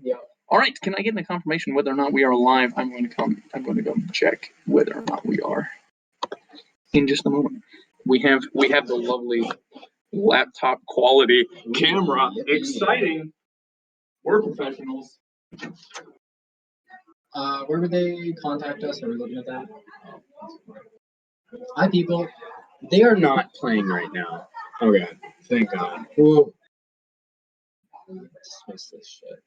Yeah. All right. Can I get the confirmation whether or not we are live? I'm going to go check whether or not we are. In just a moment. We have the lovely laptop quality camera. Exciting. We're professionals. Where would they contact us? Are we looking at that? Hi, people. They are not playing right now. Okay, thank God. Ooh. Dismiss this shit.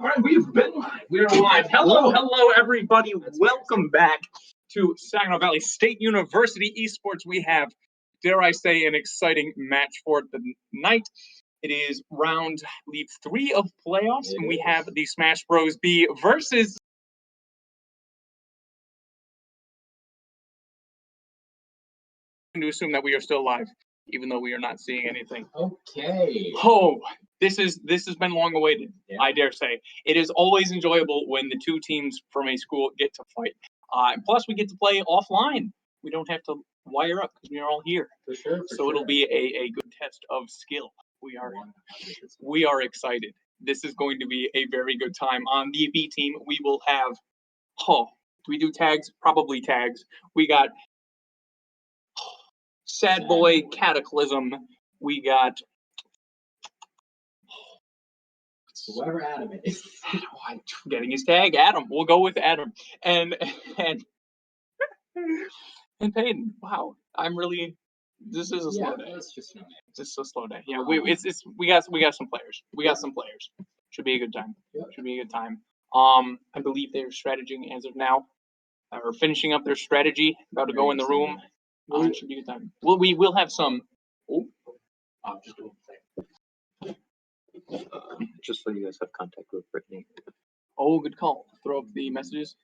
All right, we've been live. We are live. Hello, everybody. Welcome back to Saginaw Valley State University Esports. We have, dare I say, an exciting match for the night. It is round, I believe, 3 of playoffs, and we have the Smash Bros. B versus. To assume that we are still live, even though we are not seeing anything. Okay. Oh, this has been long awaited. Yeah. I dare say it is always enjoyable when the two teams from a school get to fight. And plus, we get to play offline. We don't have to wire up because we are all here. For sure. So it'll be a good test of skill. We are excited. This is going to be a very good time. On the B team, we will have. Do we do tags? Probably tags. We got. Sad Boy Cataclysm. We got whoever Adam is. I'm getting his tag. Adam. We'll go with Adam. And Peyton. Wow. I'm really. This is a slow day. It's just no name. It's a slow day. Yeah. We got some players. We got some players. Should be a good time. Yep. Should be a good time. I believe they're strategizing as of now. Or finishing up their strategy. About to go in the room. It should be a good time. We will have some. Just so you guys have contact with Brittany. Oh, good call. Throw up the messages.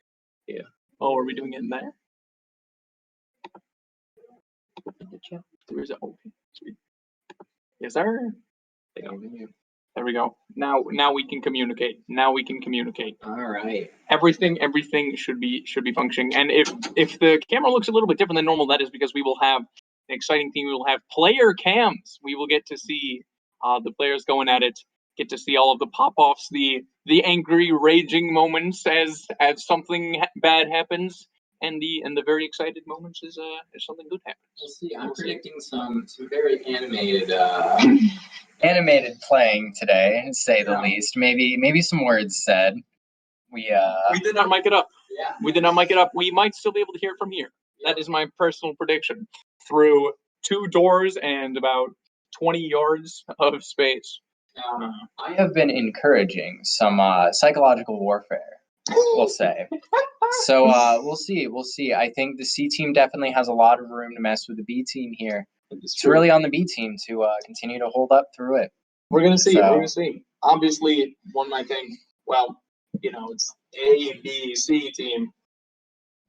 Yeah. Oh, are we doing it in there? Yeah. Where is it? Okay, sweet. Yes, sir. There we go. Now we can communicate. All right. Everything should be functioning. And if the camera looks a little bit different than normal, that is because we will have an exciting thing. We will have player cams. We will get to see the players going at it. Get to see all of the pop-offs, the angry, raging moments as something bad happens, and the very excited moments as something good happens. We'll see. I'm predicting some very animated animated playing today, to say the least. Maybe some words said. We did not mic it up. Yeah. We did not mic it up. We might still be able to hear it from here. Yeah. That is my personal prediction. Through 2 doors and about 20 yards of space. I have been encouraging some psychological warfare, we'll say. So we'll see. I think the C team definitely has a lot of room to mess with the B team here. It's really on the B team to continue to hold up through it. We're gonna see. We're gonna see. Obviously, one might think, well, it's A, B, C team.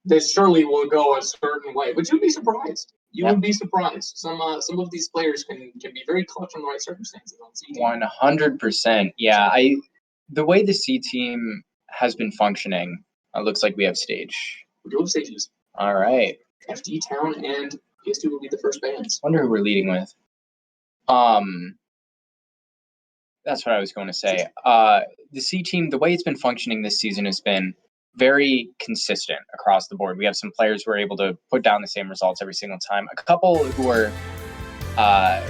This surely will go a certain way, but you'd be surprised. You would be surprised. Some of these players can be very clutch in the right circumstances on C team. 100%. Yeah, the way the C team has been functioning, it looks like we have stage. We do have stages. All right. FD Town and PS2 will be the first bands. Wonder who we're leading with. That's what I was going to say. The C team, the way it's been functioning this season has been very consistent across the board. We have some players who are able to put down the same results every single time. A couple who are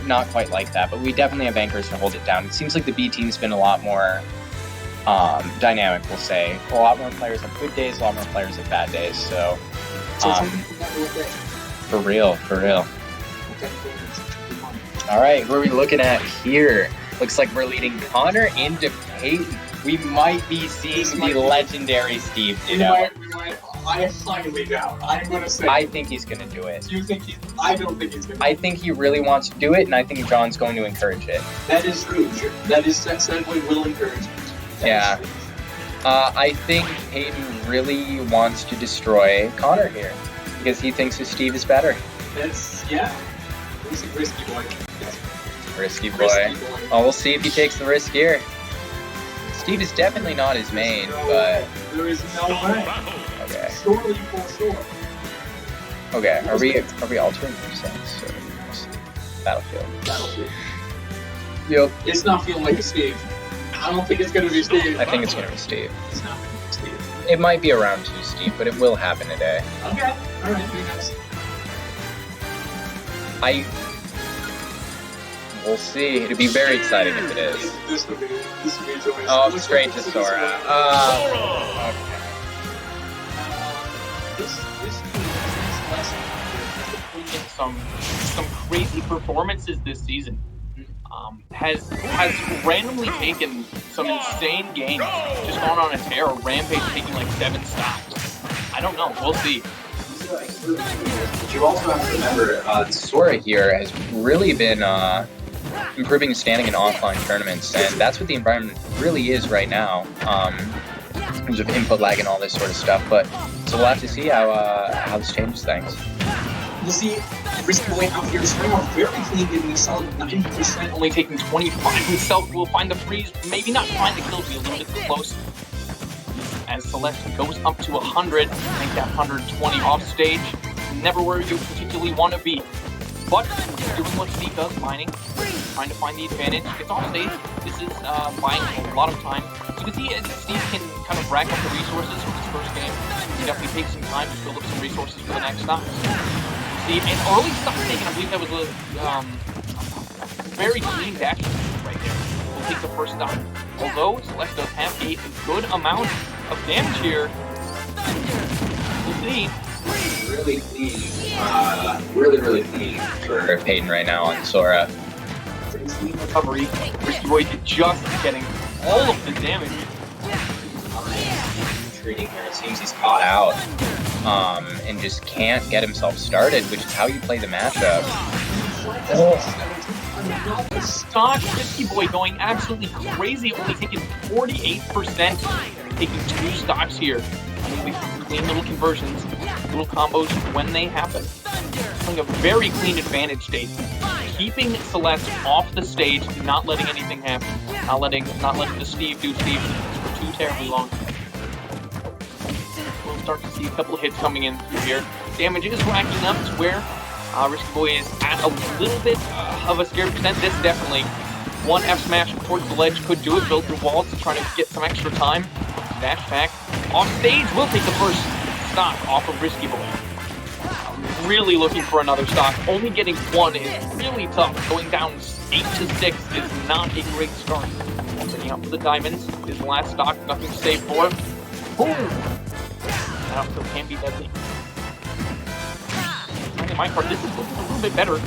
not quite like that, but we definitely have anchors to hold it down. It seems like the B team's been a lot more dynamic, we'll say. A lot more players have good days, a lot more players have bad days. So for real. All right, who are we looking at here? Looks like we're leading Connor into Peyton. We might be seeing the legendary Steve Ditto. I highly doubt. I'm going to say. I think he's going to do it. You think I don't think he's going to. I think he really wants to do it, and I think John's going to encourage it. That is true. That is Sedway will encourage it. Yeah. I think Peyton really wants to destroy Connor here because he thinks his Steve is better. He's a risky boy. Risky boy. Oh, we'll see if he takes the risk here. Steve is definitely not his main, but there is no way. okay. Surely for sure. Okay, are we altering percents or Battlefield? Yep. It's not feeling like a Steve. I don't think it's gonna be Steve. I think it's gonna be Steve. It's not Steve. It might be around 2 Steve, but it will happen today. Okay. Alright, very nice. We'll see. It'd be very exciting if it is. This would be joyous. Oh, straight to Sora. Okay. This some crazy performances this season. Has randomly taken some insane games. Just gone on a tear. Rampage taking like 7 stocks. I don't know. We'll see. But you also have to remember, Sora here has really been improving his standing in offline tournaments, and that's what the environment really is right now, in terms of input lag and all this sort of stuff. But so we'll have to see how this changes things. We'll see. Risky Boy out here starting off very clean, getting a solid 90%, only taking 25 himself. Will find the freeze, maybe not find the kill, be a little bit close. As Celeste goes up to 100, I think that 120 off stage, never where you particularly want to be. But doing what Steve does, mining, trying to find the advantage. It's off stage. This is buying a lot of time. You can see Steve can kind of rack up the resources for this first game. He definitely takes some time to build up some resources for the next stocks. See, an early stock taken, I believe that was a very clean dash right there. We'll take the first stock. Although Celeste does have a good amount of damage here. We'll see. Really clean. Really clean for Peyton right now on Sora. Clean recovery. Risky Boy just getting all of the damage. Treating here, it seems he's caught out. And just can't get himself started, which is how you play the matchup. Another stock, Risky Boy going absolutely crazy, only taking 48%, taking 2 stocks here. Clean little conversions, little combos when they happen. Playing a very clean advantage state, keeping Celeste off the stage, not letting anything happen, not letting the Steve do Steve for too terribly long. We'll start to see a couple of hits coming in through here. Damage is racking up to where Risky Boy is at a little bit of a scared percent. This definitely one F smash towards the ledge could do it. Build through walls to try to get some extra time. Dash attack off stage will take the first stock off of Risky Boy. Really looking for another stock. Only getting 1 is really tough. Going down 8 to 6 is not a great start. Picking up for the diamonds. His last stock, nothing to save for. Boom! That also can be deadly. In my part, this is looking a little bit better.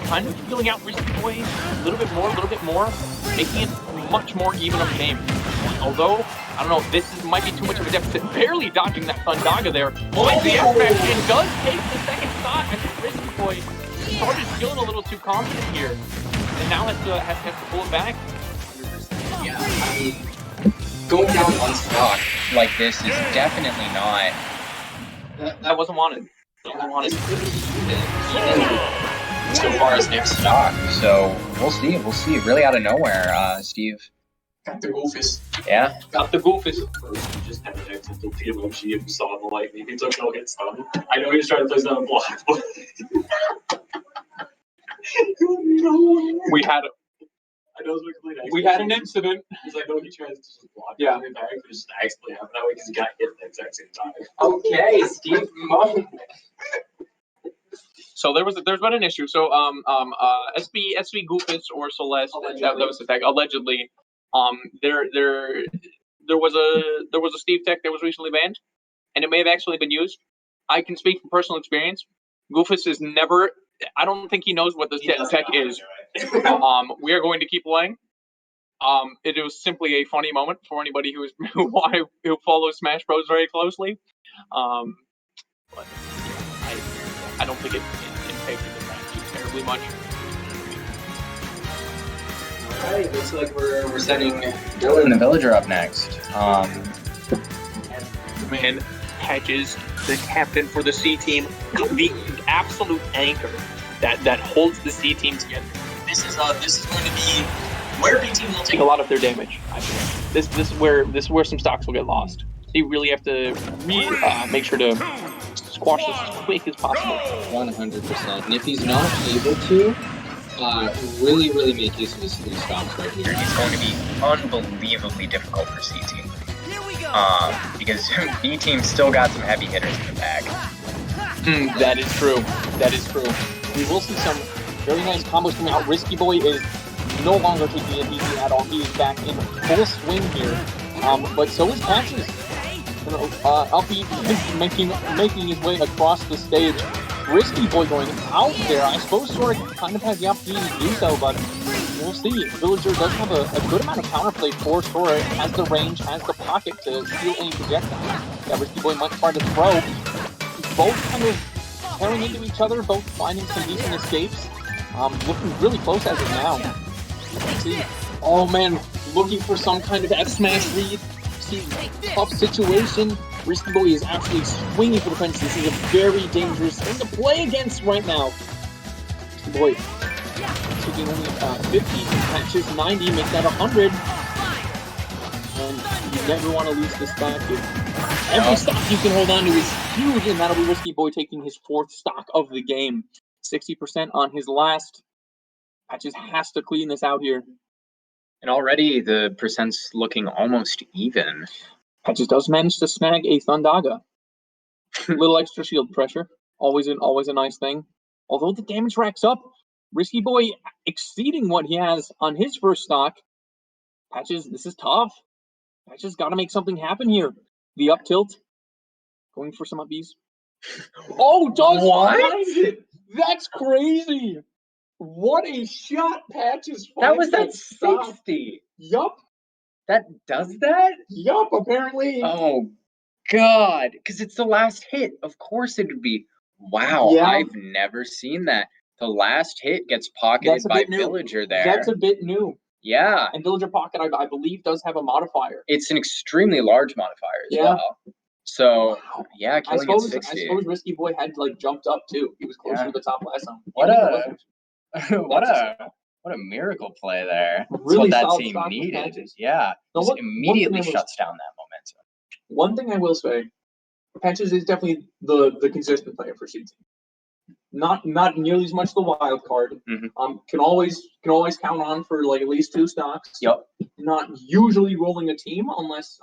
Kind of feeling out Risky Boy a little bit more, making it much more even of a game. Although, I don't know, this might be too much of a deficit. Barely dodging that Thundaga there. Finds the F-Back and does take the second stock. I think Risky Boy started feeling a little too confident here. And now has to pull it back. Yeah, I mean, going down 1 stock like this is definitely not... That wasn't wanted. Even so far as next stock. So we'll see. Really out of nowhere, Steve. Got the goofus. Yeah. Got the goofus. First, he just had an accidental PMOG and saw the lightning. He took no hits on it. I know he was trying to place down a block, but We had an incident. He's like, no, he tries to just block. Yeah. And back, it just accidentally happened that way because he got hit at the exact same time. Okay, Steve. So there's been an issue. So SV Goofus or Celeste, that was the tag allegedly. There was a Steve tech that was recently banned, and it may have actually been used. I can speak from personal experience. Goofus is never. I don't think he knows what this tech is. We are going to keep playing. It was simply a funny moment for anybody who follows Smash Bros very closely. But I don't think it impacted the match too terribly much. Alright, looks like we're setting Dylan the Villager up next. Man, Patches, the captain for the C team, the absolute anchor that holds the C team together. This is going to be where B team will take a lot of their damage. I think this is where some stocks will get lost. They really have to make sure to squash this as quick as possible. 100%. And if he's not able to, really make use of his 3 stocks right here. It's going to be unbelievably difficult for C team. Because B team still got some heavy hitters in the bag. That is true. That is true. We will see some very nice combos coming out. Risky Boy is no longer taking it easy at all. He is back in full swing here. But so is Patches. Upbeat making his way across the stage. Risky Boy going out there. I suppose Sora kind of has the opportunity to do so, but we'll see. Villager does have a good amount of counterplay for Sora. Has the range, has the pocket to steal any projectile that Risky Boy might try to throw. Both kind of tearing into each other, both finding some decent escapes. Looking really close as of now. Let's see. Oh man, looking for some kind of F smash read. See, tough situation. Risky Boy is actually swinging for the fence. This is a very dangerous thing to play against right now. Risky Boy taking only 50, Patches 90, make that 100. And you never want to lose this back. Every stock you can hold on to is huge, and that'll be Risky Boy taking his 4th stock of the game. 60% on his last. Patches has to clean this out here. And already the percent's looking almost even. Patches does manage to snag a Thundaga. Little extra shield pressure. Always a nice thing. Although the damage racks up, Risky Boy exceeding what he has on his first stock. Patches, this is tough. Patches got to make something happen here. The up tilt. Going for some of these. Oh, does find it! That's crazy! What a shot, Patches. That was that 60. Yup. That does that? Yup, apparently. Oh, God. Because it's the last hit. Of course it would be. Wow, Yeah. I've never seen that. The last hit gets pocketed by Villager there. That's a bit new. Yeah. And Villager Pocket, I believe, does have a modifier. It's an extremely large modifier as well. So, yeah, killing at 60. I suppose Risky Boy had jumped up too. He was closer to the top last time. What a miracle play there. That's really what that solid team stock needed. Patches. Yeah. Just immediately shuts down that momentum. One thing I will say, Patches is definitely the consistent player for C team. Not nearly as much the wild card. Mm-hmm. Can always count on for at least 2 stocks. Yep. Not usually rolling a team unless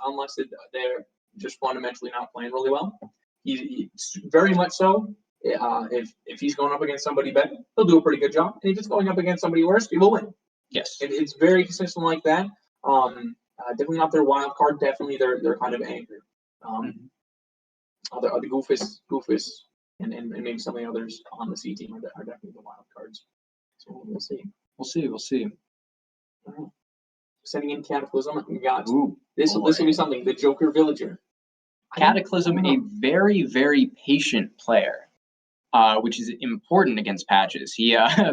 they're just fundamentally not playing really well. He's very much so. If he's going up against somebody better, he'll do a pretty good job. And if it's going up against somebody worse, he will win. Yes. It's very consistent like that. Definitely not their wild card. Definitely their kind of anchor. The Goofus, and maybe some of the others on the C team are definitely the wild cards. So we'll see. We'll see. Sending in Cataclysm, we got this will be something. The Joker Villager. Cataclysm, a very, very patient player, which is important against Patches.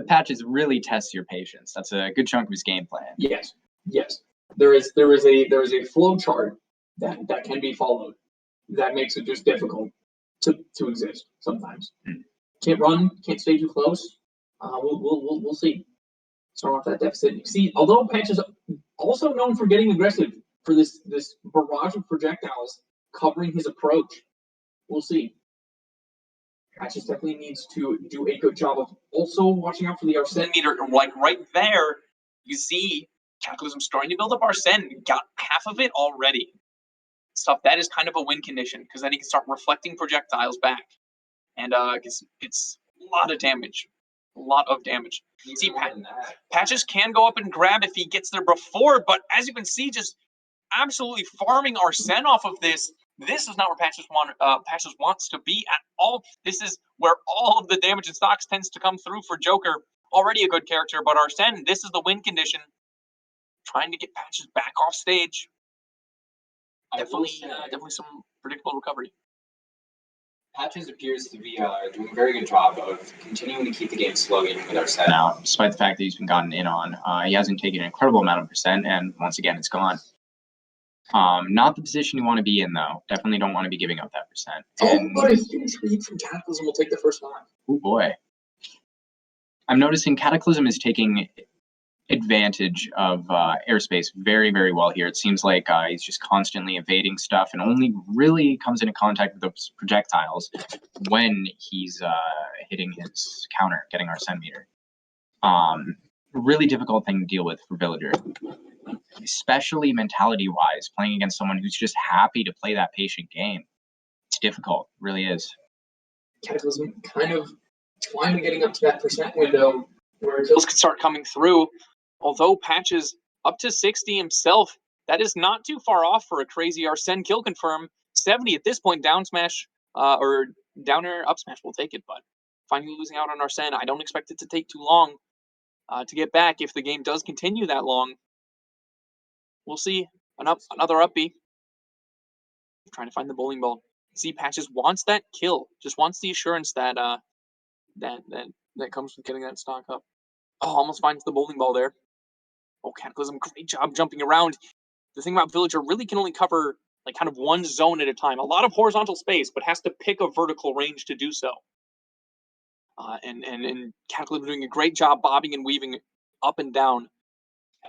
Patches really tests your patience. That's a good chunk of his game plan. Yes. There is a flow chart that can be followed. That makes it just difficult to exist sometimes. Can't run, can't stay too close. We'll see. Start off that deficit. See, although Patches also known for getting aggressive for this barrage of projectiles covering his approach. We'll see. Patches definitely needs to do a good job of also watching out for the Arsene meter. Right there, you see Cataclysm starting to build up Arsene. Got half of it already. Stuff that is kind of a win condition because then he can start reflecting projectiles back. And it's a lot of damage. See, Patches can go up and grab if he gets there before, but as you can see, just absolutely farming Arsene off of this. This is not where Patches wants to be at all. This is where all of the damage and stocks tends to come through for Joker. Already a good character, but Arsene, this is the win condition. Trying to get Patches back off stage. Definitely some predictable recovery. Patches appears to be doing a very good job of continuing to keep the game slow even with our set out, despite the fact that he's been gotten in on. He hasn't taken an incredible amount of percent, and once again, it's gone. Not the position you want to be in, though. Definitely don't want to be giving up that percent. Oh, but a huge lead from Cataclysm will take the first 5. Oh, boy. I'm noticing Cataclysm is taking advantage of airspace very, very well here. It seems like he's just constantly evading stuff and only really comes into contact with those projectiles when he's hitting his counter, getting our centimeter. Really difficult thing to deal with for Villager, especially mentality-wise, playing against someone who's just happy to play that patient game. It's difficult, it really is. Cataclysm kind of finally getting up to that percent window where kills could start coming through. Although Patches up to 60 himself, that is not too far off for a crazy Arsene kill confirm. 70 at this point, down smash, or down air, up smash will take it, but finally losing out on Arsene. I don't expect it to take too long to get back if the game does continue that long. We'll see. Another up B. Trying to find the bowling ball. See, Patches wants that kill, just wants the assurance that that comes from getting that stock up. Oh, almost finds the bowling ball there. Oh, Cataclysm, great job jumping around. The thing about Villager really can only cover like kind of one zone at a time. A lot of horizontal space, but has to pick a vertical range to do so. And Cataclysm doing a great job bobbing and weaving up and down,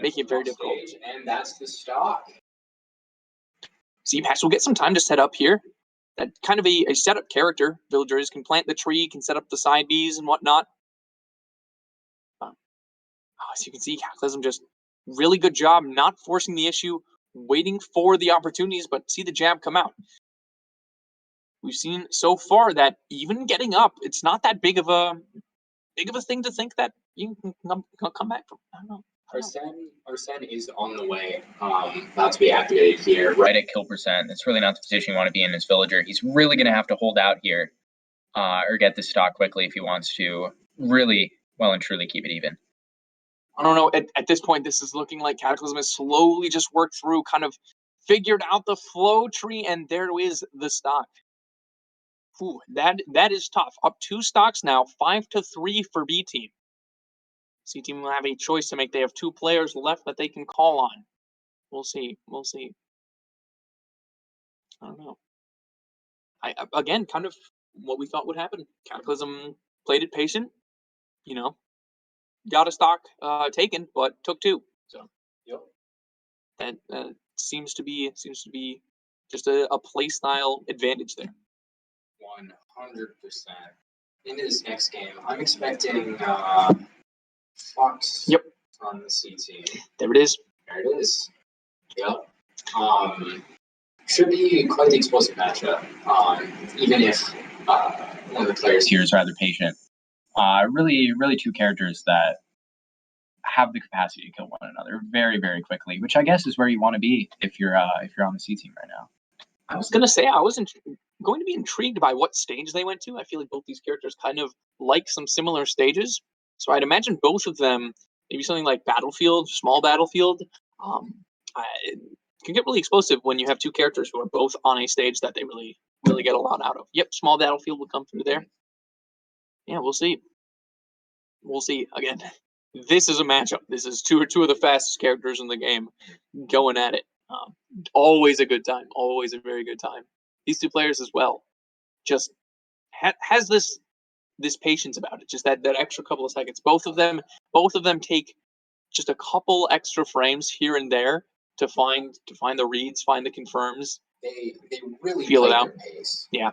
making it very difficult. And that's the stock. See, Patch will get some time to set up here. That kind of a setup character. Villagers can plant the tree, can set up the side Bs and whatnot. As you can see, Cataclysm just really good job not forcing the issue, waiting for the opportunities, but see the jab come out. We've seen so far that even getting up, it's not that big of a thing to think that you can come back from. I don't know. Arsene is on the way, about to be activated here, right at kill percent. That's really not the position you want to be in as Villager. He's really going to have to hold out here, or get this stock quickly if he wants to really well and truly keep it even. I don't know. At this point, this is looking like Cataclysm has slowly just worked through, kind of figured out the flow tree, and there is the stock. Ooh, that is tough. Up 2 stocks now, 5-3 for B team. C team will have a choice to make. They have 2 players left that they can call on. We'll see. We'll see. I don't know. Again, kind of what we thought would happen. Cataclysm played it patient. You know, got a stock taken, but took 2. So, yep. That seems to be just a play style advantage there. 100%. Into this next game, I'm expecting Fox. Yep. On the C team. There it is. There it is. Yep. Should be quite the explosive matchup. Even if one of the players here is rather patient. Really 2 characters that have the capacity to kill one another very, very quickly, which I guess is where you want to be if you're on the C team right now. I was gonna say I wasn't going to be intrigued by what stage they went to. I feel like both these characters kind of like some similar stages, so I'd imagine both of them maybe something like Battlefield, small Battlefield. It can get really explosive when you have 2 characters who are both on a stage that they really get a lot out of. Yep, small Battlefield will come through there. Yeah, we'll see. We'll see. Again, this is a matchup. This is two of the fastest characters in the game going at it. Always a good time. Always a very good time. These 2 players as well. Just has this patience about it. Just that extra couple of seconds. Both of them take just a couple extra frames here and there to find the reads, find the confirms. They really feel it play out. Their pace. Yeah.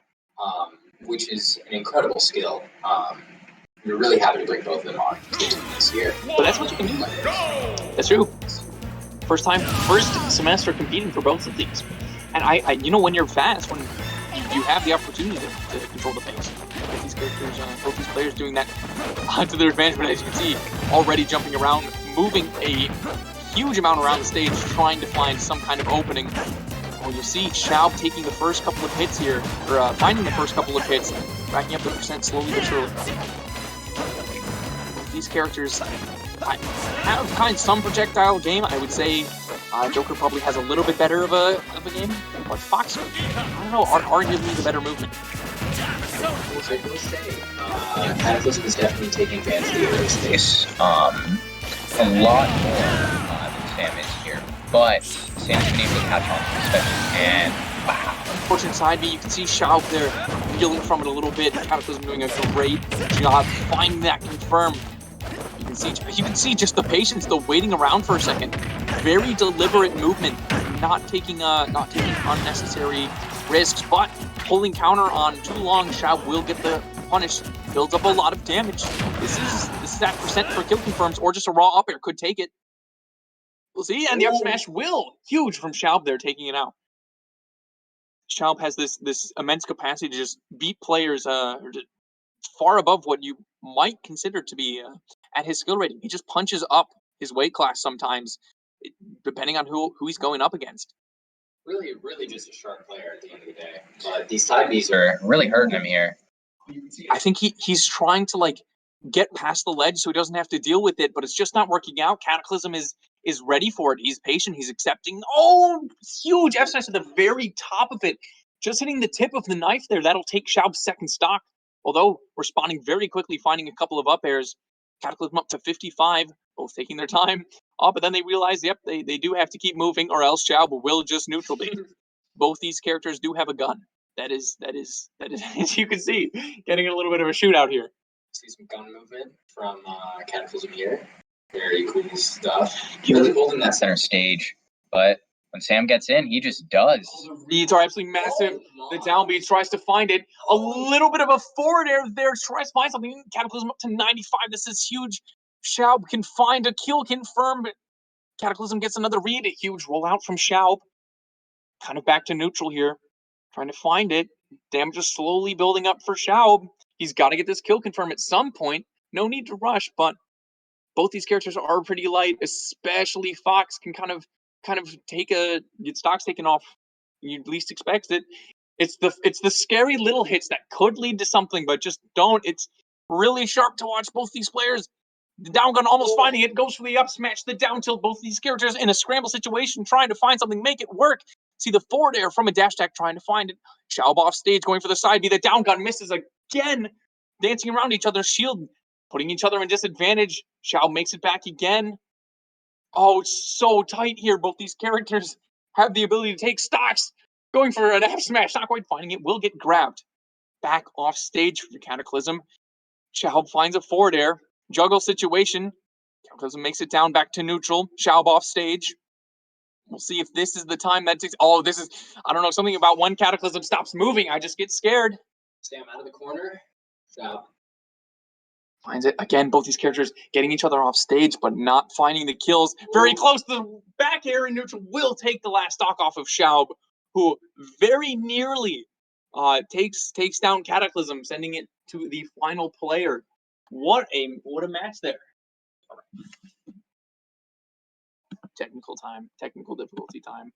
Which is an incredible skill. We're really happy to bring both of them on this year. But that's what you can do. That's true. First semester competing for both of these. And I when you're fast, when you have the opportunity to control the pace. Both these characters, both these players doing that to their advantage. But as you can see, already jumping around, moving a huge amount around the stage, trying to find some kind of opening. Well, you'll see Schaub taking the first couple of hits here, or finding the first couple of hits, racking up the percent slowly but surely. These characters have kind of some projectile game. I would say Joker probably has a little bit better of a game, but Fox, I don't know, are arguably the better movement. I will say, Cataclysm is definitely taking advantage of the aerospace. A lot more than Sam is here. But Sam's been able to catch on to the special, and wow. Unfortunate side B, you can see Schaub there reeling from it a little bit. Cataclysm doing a great job finding that confirm. You can see just the patience, the waiting around for a second. Very deliberate movement, not taking unnecessary risks, but holding counter on too long. Schaub will get the punish, builds up a lot of damage. This is that percent for kill confirms, or just a raw up air could take it. We'll see, and the up smash will huge from Schaub there, taking it out. Schaub has this immense capacity to just beat players far above what you might consider to be at his skill rating. He just punches up his weight class sometimes, depending on who he's going up against. Really just a sharp player at the end of the day. But these side Bs are really hurting him here. I think he's trying to get past the ledge so he doesn't have to deal with it, but it's just not working out. Cataclysm is ready for it. He's patient. He's accepting. Oh, huge F smash at the very top of it. Just hitting the tip of the knife there. That'll take Schaub's second stock. Although responding very quickly, finding a couple of up airs. Cataclysm up to 55, both taking their time. But then they realize, yep, they do have to keep moving, or else Schaub will just neutral bait. Both these characters do have a gun. That is, as you can see, getting a little bit of a shootout here. See some gun movement from Cataclysm here. Very cool stuff. Really holding that center stage, but when Sam gets in, he just does. The reads are absolutely massive. The down B tries to find it. A little bit of a forward air there. Tries to find something. Cataclysm up to 95. This is huge. Schaub can find a kill confirmed. Cataclysm gets another read. A huge rollout from Schaub. Kind of back to neutral here. Trying to find it. Damage is slowly building up for Schaub. He's got to get this kill confirmed at some point. No need to rush, but both these characters are pretty light, especially Fox can kind of get stocks taken off. You least expect it. It's the scary little hits that could lead to something, but just don't. It's really sharp to watch both these players. The down gun almost finding it, goes for the up smash, the down tilt. Both these characters in a scramble situation, trying to find something, make it work. See the forward air from a dash attack, trying to find it. Schaub off stage, going for the side B. The down gun misses again, dancing around each other's shield, putting each other in disadvantage. Schaub makes it back again. Oh, it's so tight here. Both these characters have the ability to take stocks. Going for an F smash, not quite finding it, will get grabbed. Back off stage for Cataclysm. Schaub finds a forward air. Juggle situation. Cataclysm makes it down back to neutral. Schaub off stage. We'll see if this is the time that takes. Oh, this is, I don't know, something about when Cataclysm stops moving. I just get scared. Sam out of the corner. Schaub finds it. Again, both these characters getting each other off stage, but not finding the kills. Very close. The back air in neutral will take the last stock off of Schaub, who very nearly takes down Cataclysm, sending it to the final player. What a match there. Technical difficulty time.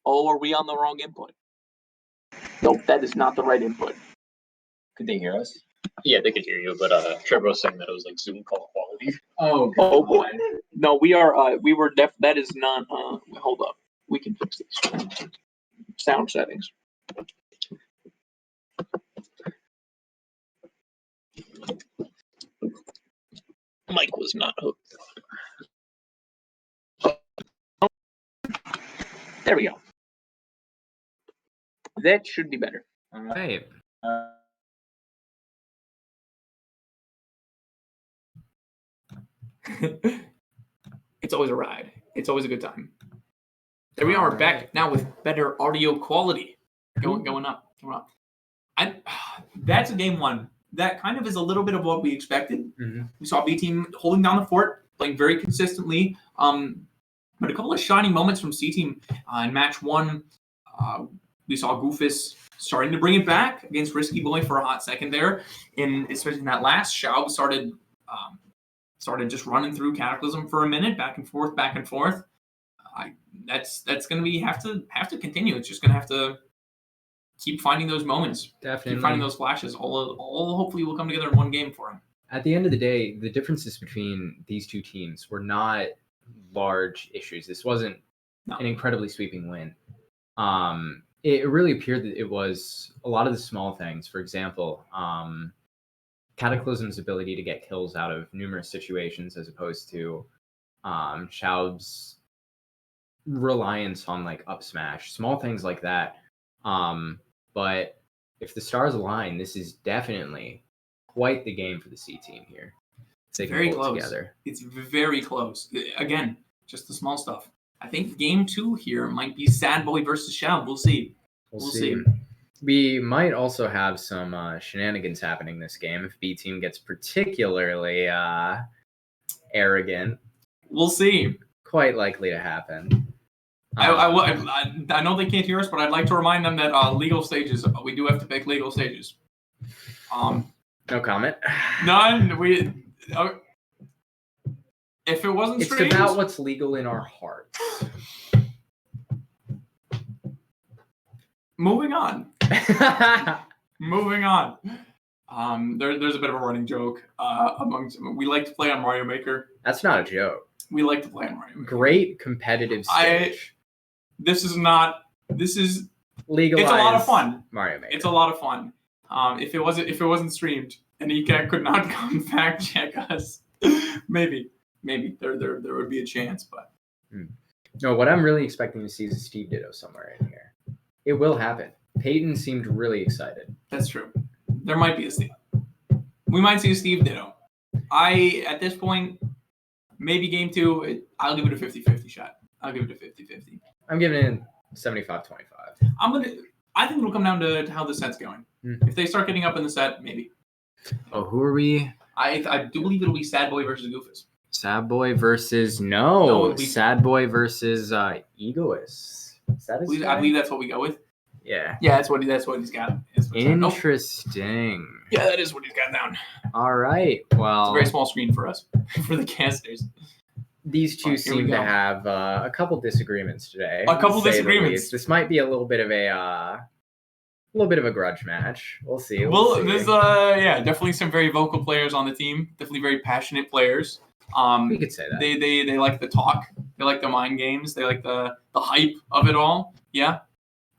Oh, are we on the wrong input? Nope, that is not the right input. Could they hear us? Yeah, they could hear you, but Trevor was saying that it was like Zoom call quality. Oh, oh boy. No, we are. We were deaf. That is not. Hold up. We can fix this. Sound settings. Mic was not hooked. There we go. That should be better. All right. It's always a ride. It's always a good time. There we are, back now with better audio quality. Going up. That's a game one. That kind of is a little bit of what we expected. Mm-hmm. We saw B team holding down the fort, playing very consistently. But a couple of shining moments from C team in match one. We saw Goofus starting to bring it back against Risky Boy for a hot second there, and especially in that last Schaub started just running through Cataclysm for a minute, back and forth. That's going to be have to continue. It's just going to have to keep finding those moments, definitely keep finding those flashes. All hopefully will come together in one game for him. At the end of the day, the differences between these two teams were not large issues. This wasn't an incredibly sweeping win. it really appeared that it was a lot of the small things. For example, Cataclysm's ability to get kills out of numerous situations, as opposed to Chaub's reliance on like up smash, small things like that. But if the stars align, this is definitely quite the game for the C team here. They Very can pull close. it together. It's very close. Again, just the small stuff. I think game 2 here might be Sad Boy versus Shao. We'll see. We'll see. We might also have some shenanigans happening this game if B team gets particularly arrogant. We'll see. Quite likely to happen. I know they can't hear us, but I'd like to remind them that legal stages, we do have to pick legal stages. No comment. None. If it wasn't It's streamed, about what's legal in our hearts. Moving on. Moving on. There's a bit of a running joke amongst. We like to play on Mario Maker. That's not a joke. We like to play on Mario Maker. Great competitive stage. This is Legalized. It's a lot of fun. Mario Maker. It's a lot of fun. If it wasn't streamed and ECAC could not come fact check us, maybe there would be a chance. But no, what I'm really expecting to see is a Steve Ditto somewhere in here. It will happen. Peyton seemed really excited. That's true. There might be a Steve. We might see a Steve Ditto. At this point, maybe game 2, I'll give it a 50-50 shot. I'll give it a 50-50. I'm giving it 75-25. I think it'll come down to how the set's going. If they start getting up in the set, maybe. Oh, who are we? I do believe it'll be Sad Boy versus Goofus. Sad Boy versus Sad Boy versus Egoist. Is that his name? I believe that's what we go with. Yeah. Yeah, that's what he's got. Interesting. Yeah, that is what he's got down. All right. Well, it's a very small screen for us, for the casters. These two seem to have a couple disagreements today. A couple disagreements. This might be a little bit of a grudge match. We'll see. There's definitely some very vocal players on the team. Definitely very passionate players. We could say that. They like the talk. They like the mind games. They like the hype of it all. Yeah.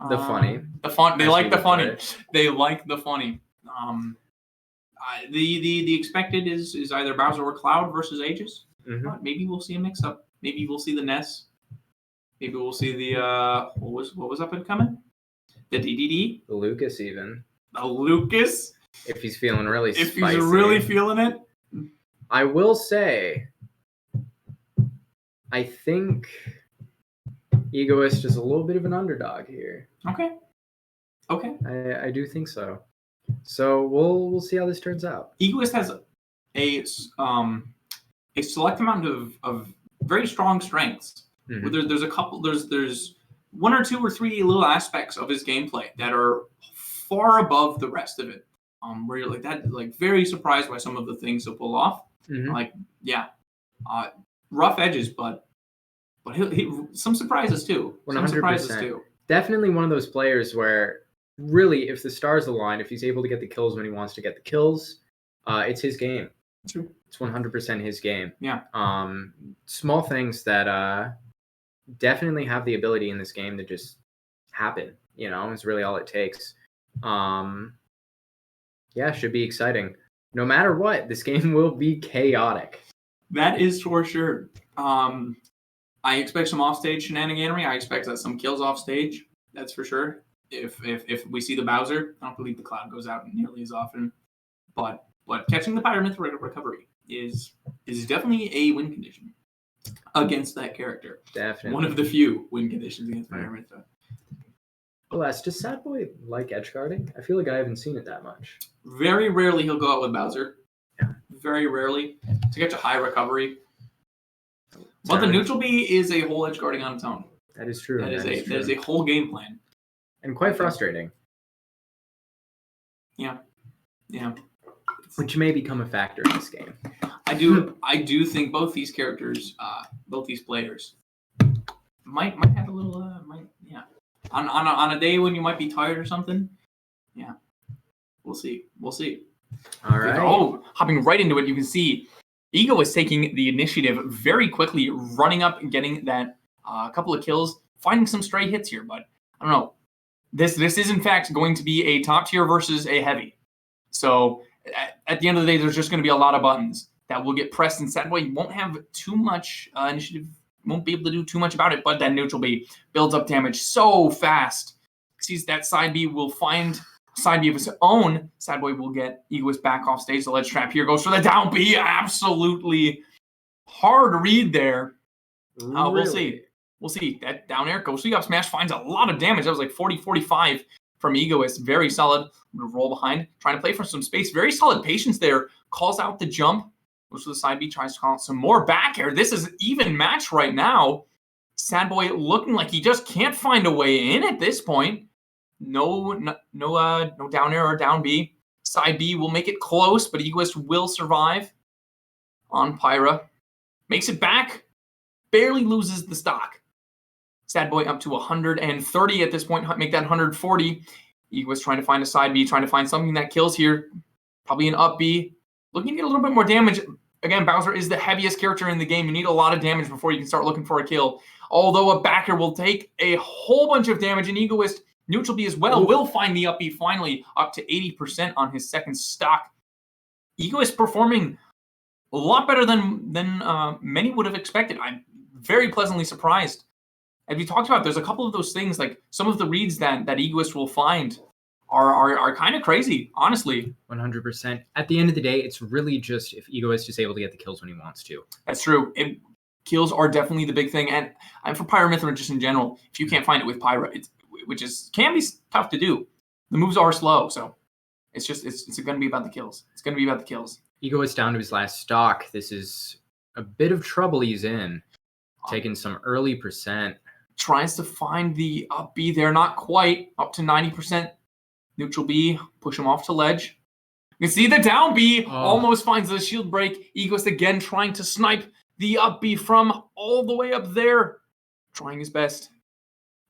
The funny. The fun. They like the funny. They like the funny. The expected is either Bowser or Cloud versus Aegis. Mm-hmm. Maybe we'll see a mix-up. Maybe we'll see the Ness. Maybe we'll see the what was up and coming? The DDD. The Lucas even. The Lucas. If he's feeling really spicy. If he's really feeling it. I will say, I think Egoist is a little bit of an underdog here. Okay. I do think so. So we'll see how this turns out. Egoist has a select amount of very strong strengths. Mm-hmm. There's one or two or three little aspects of his gameplay that are far above the rest of it. Where you're very surprised by some of the things he'll pull off. Mm-hmm. Rough edges, but he some surprises too. 100%. Some surprises too. Definitely one of those players where really, if the stars align, if he's able to get the kills when he wants to get the kills, it's his game. True. It's 100% his game. Yeah. Small things that definitely have the ability in this game to just happen. Is really all it takes. Should be exciting. No matter what, this game will be chaotic. That is for sure. I expect some offstage shenaniganery. I expect some kills off stage. That's for sure. If we see the Bowser, I don't believe the Cloud goes out nearly as often. But catching the Pyramid recovery is definitely a win condition against that character. Definitely. One of the few win conditions against Pyramid. Alas, does Sad Boy like edge guarding? I feel like I haven't seen it that much. Very rarely he'll go out with Bowser. Yeah. Very rarely. To get to high recovery. But the neutral B is a whole edge guarding on its own. That is true. That is a whole game plan. And quite frustrating. Yeah. Which may become a factor in this game. I do think both these characters, both these players, might have a little On a day when you might be tired or something. Yeah. We'll see. All right. Oh, hopping right into it, you can see Ego is taking the initiative very quickly, running up and getting that couple of kills, finding some stray hits here, but I don't know. This is in fact going to be a top tier versus a heavy. So at the end of the day, there's just going to be a lot of buttons that will get pressed, and Sadboy won't have too much initiative, won't be able to do too much about it, but that neutral B builds up damage so fast. Sees that side B will find side B of his own. Sadboy will get Egoist back off stage. The ledge trap here goes for the down B. Absolutely hard read there. Really? We'll see. We'll see. That down air goes for the up smash, finds a lot of damage. That was like 40-45 from Egoist. Very solid. Roll behind, trying to play for some space. Very solid patience there. Calls out the jump. Goes to the side B, tries to call out some more back air. This is even match right now. Sadboy looking like he just can't find a way in at this point. No down air or down B. Side B will make it close, but Egoist will survive on Pyra. Makes it back. Barely loses the stock. Sadboy up to 130 at this point. Make that 140. Egoist trying to find a side B, trying to find something that kills here. Probably an up B. Looking to get a little bit more damage. Again, Bowser is the heaviest character in the game. You need a lot of damage before you can start looking for a kill. Although a backer will take a whole bunch of damage, and Egoist, neutral B as well, will find the up B finally up to 80% on his second stock. Egoist performing a lot better than many would have expected. I'm very pleasantly surprised. As we talked about, there's a couple of those things, like some of the reads that Egoist will find are kind of crazy, honestly. 100%. At the end of the day, it's really just if Egoist is able to get the kills when he wants to. That's true. Kills are definitely the big thing. And for Pyramithra just in general, if you can't find it with Pyra, can be tough to do. The moves are slow, so it's going to be about the kills. It's going to be about the kills. Egoist down to his last stock. This is a bit of trouble he's in. Taking some early percent. Tries to find the up B there, not quite. Up to 90%. Neutral B, push him off to ledge. You can see the down B almost finds the shield break. Egoist again trying to snipe the up B from all the way up there. Trying his best.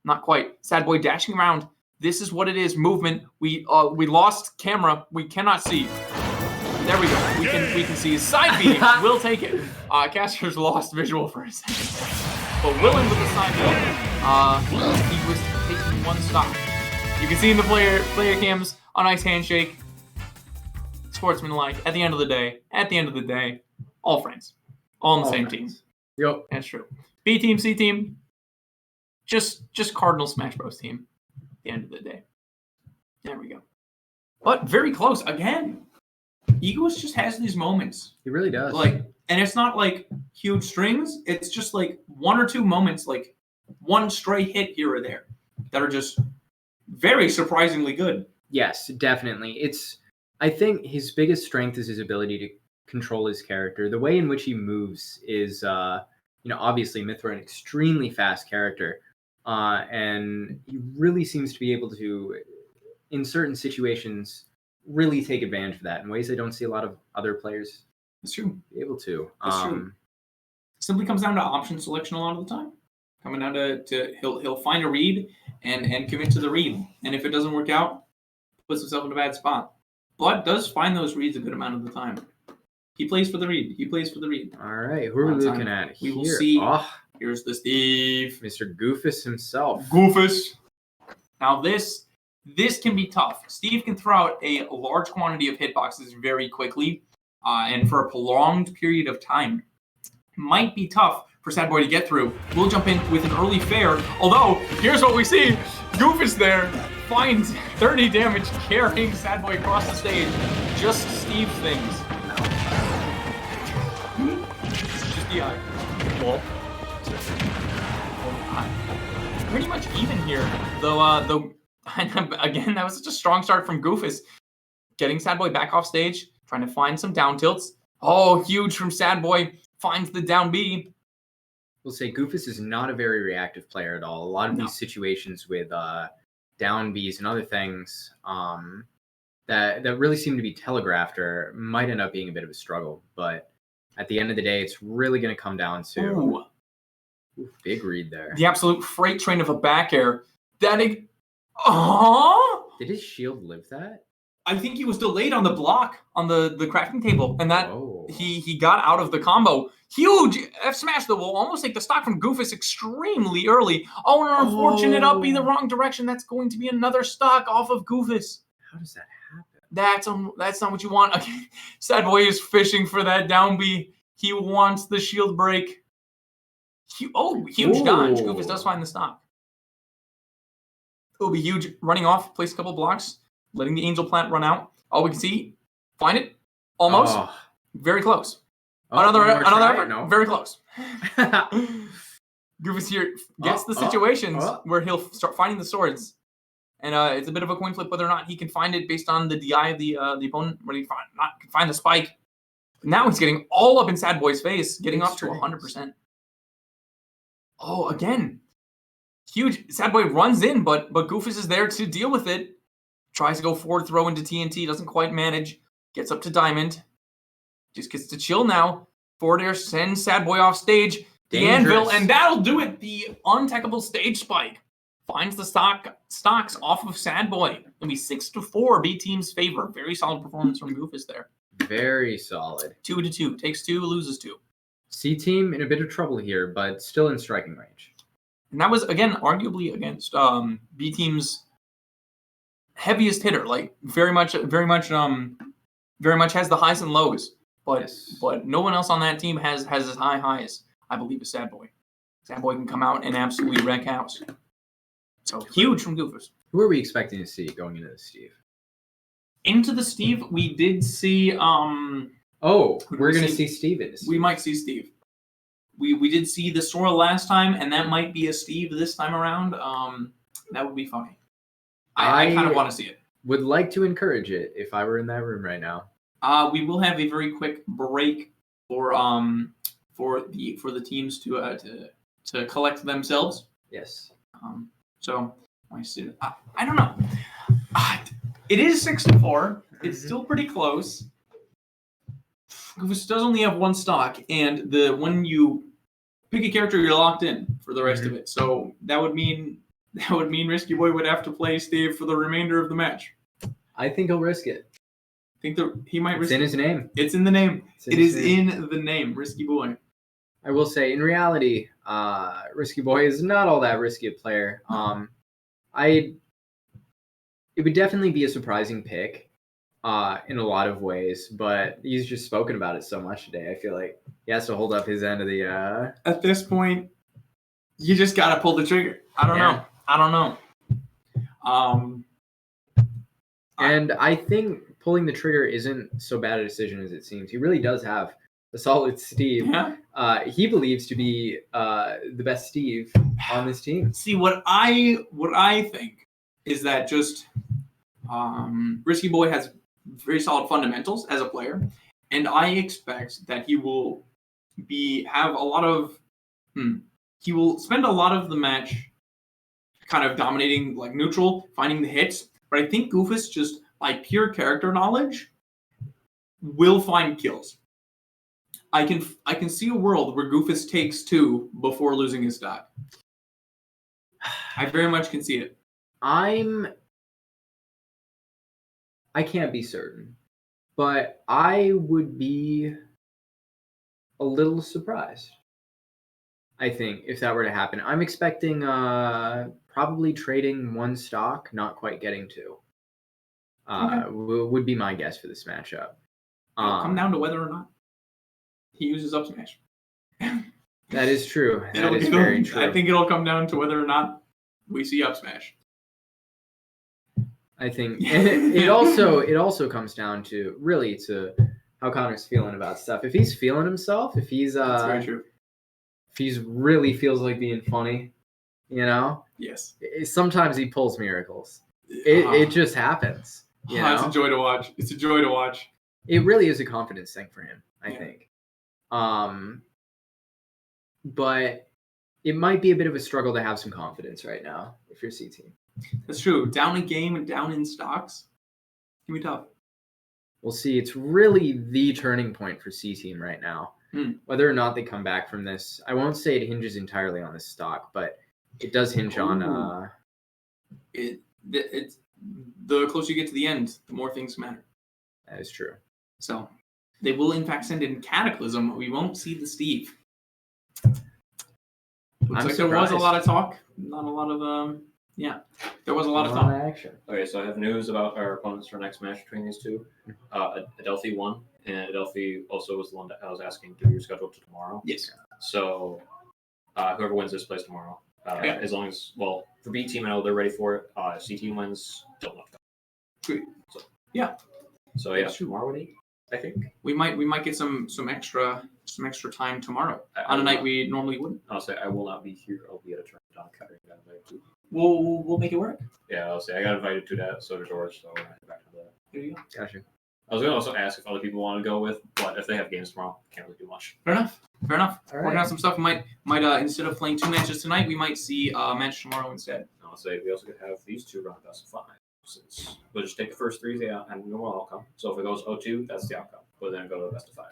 Not quite. Sadboy dashing around. This is what it is. Movement. We lost camera. We cannot see. There we go. We can see his side B. We'll take it. Caster's lost visual for a second. But Willen with the side B. He was taking one stock. You can see in the player cams on Ice Handshake. Sportsmanlike. At the end of the day, all friends. All on the same team. Yep. That's true. B team, C team. Just Cardinal Smash Bros. Team. At the end of the day. There we go. But very close. Again, Egoist just has these moments. He really does. And it's not like huge strings. It's just like one or two moments, like one stray hit here or there that are just very surprisingly good. Yes, definitely. I think his biggest strength is his ability to control his character. The way in which he moves is, obviously Mithra, an extremely fast character, and he really seems to be able to, in certain situations, really take advantage of that in ways I don't see a lot of other players. That's true. Be able to. That's true. Simply comes down to option selection a lot of the time. Coming down to he'll find a read and commit to the read. And if it doesn't work out, puts himself in a bad spot. Blood does find those reads a good amount of the time. He plays for the read. All right. Who are we looking at here? We will see. Here's the Steve. Mr. Goofus himself. Goofus. Now this can be tough. Steve can throw out a large quantity of hitboxes very quickly and for a prolonged period of time. Might be tough for Sadboy to get through. We'll jump in with an early fair. Although, here's what we see. Goofus there finds 30 damage carrying Sadboy across the stage. Just Steve things. Just the eye. Well, pretty much even here. Though, again, that was such a strong start from Goofus. Getting Sadboy back off stage, trying to find some down tilts. Oh, huge from Sadboy. Finds the down B. We'll say Goofus is not a very reactive player at all. A lot of these situations with down Bs and other things that really seem to be telegraphed or might end up being a bit of a struggle. But at the end of the day, it's really going to come down to... Ooh, big read there. The absolute freight train of a back air. Did his shield live that? I think he was delayed on the block on the crafting table, and that he got out of the combo. Huge F smash that will almost take the stock from Goofus extremely early. Oh, an unfortunate up in the wrong direction. That's going to be another stock off of Goofus. How does that happen? That's not what you want. Okay. Sad Boy is fishing for that down B. He wants the shield break. Huge dodge. Goofus does find the stock. It'll be huge. Running off, place a couple blocks, letting the Angel Plant run out. All we can see, find it. Almost. Oh. Very close. Oh, another try? effort. No. Very close. Goofus here gets the situations where he'll start finding the swords. And it's a bit of a coin flip whether or not he can find it based on the DI of the opponent, where he can find the spike. Now he's getting all up in Sad Boy's face, getting up to 100%. Oh, again. Huge. Sad Boy runs in, but Goofus is there to deal with it. Tries to go forward throw into TNT, doesn't quite manage. Gets up to Diamond. Just gets to chill now. Forward air sends Sad Boy off stage. The Anvil, and that'll do it. The untechable stage spike finds the stocks off of Sad Boy. It'll be 6-4, B team's favor. Very solid performance from Goofus there. Very solid. 2-2. Takes 2, loses 2. C team in a bit of trouble here, but still in striking range. And that was, again, arguably against B team's heaviest hitter. Like very much has the highs and lows. But no one else on that team has as high highs, I believe, as Sad Boy. Sad Boy can come out and absolutely wreck house. So huge from Goofus. Who are we expecting to see going into the Steve? Into the Steve, we did see. We're going to see Steve in the Steve. We might see Steve. We did see the Sora last time, and that might be a Steve this time around. That would be funny. I kind of want to see it. Would like to encourage it if I were in that room right now. We will have a very quick break for the teams to collect themselves. Yes. So I don't know. It is 6-4. It's still pretty close. Goofus does only have one stock, and when you pick a character, you're locked in for the rest of it. So that would mean Risky Boy would have to play Steve for the remainder of the match. I think he'll risk it. I think he might risk it. It's in his name. It's in the name. It is in the name, Risky Boy. I will say, in reality, Risky Boy is not all that risky a player. It would definitely be a surprising pick in a lot of ways, but he's just spoken about it so much today. I feel like he has to hold up his end of the... At this point, you just got to pull the trigger. I don't know. And I think pulling the trigger isn't so bad a decision as it seems. He really does have a solid Steve. Yeah. He believes to be the best Steve on this team. See, what I think is that just Risky Boy has very solid fundamentals as a player, and I expect that he will have a lot of he will spend a lot of the match kind of dominating like neutral, finding the hits. But I think Goofus, just by pure character knowledge, will find kills. I can see a world where Goofus takes 2 before losing his stock. I very much can see it. I can't be certain, but I would be a little surprised, I think, if that were to happen. I'm expecting probably trading 1 stock, not quite getting 2. Would be my guess for this matchup. It'll come down to whether or not he uses up smash. That is true. That is very true. I think it'll come down to whether or not we see up smash. I think it also comes down to how Connor's feeling about stuff. If he's feeling himself, if he's That's very true. If he's really feels like being funny, Yes. Sometimes he pulls miracles. It just happens. It's a joy to watch. It's a joy to watch. It really is a confidence thing for him, I think. But it might be a bit of a struggle to have some confidence right now if you're C team. That's true. Down a game and down in stocks can be tough. We'll see. It's really the turning point for C team right now. Whether or not they come back from this, I won't say it hinges entirely on the stock, but it does hinge on. It's the closer you get to the end, the more things matter. That is true. So They will, in fact, send in Cataclysm. We won't see the Steve. Looks like there was a lot of talk. Not a lot of, there was a lot of talk. Action. Okay, so I have news about our opponents for next match between these two. Adelphi won, and Adelphi also was the one that I was asking to reschedule to tomorrow. Yes. So whoever wins this plays tomorrow. As long as, well, for B team, I know they're ready for it. C team wins, don't know. Great. So, yeah. So yeah, tomorrow at 8, I think. We might get some extra time tomorrow on a night we normally wouldn't. I'll say I will not be here. I'll be at a tournament on Saturday. We'll make it work. Yeah, I'll say I got invited to that. So did George. So we're gonna head back to that. There you go. Gotcha. I was gonna also ask if other people want to go with, but if they have games tomorrow, can't really do much. Fair enough. All right. Working out some stuff. Might instead of playing 2 matches tonight, we might see a match tomorrow instead. I'll say we also could have these two run best of 5. Since we'll just take the first 3 and normal outcome. So if it goes 0-2, that's the outcome. But then go to the best of 5.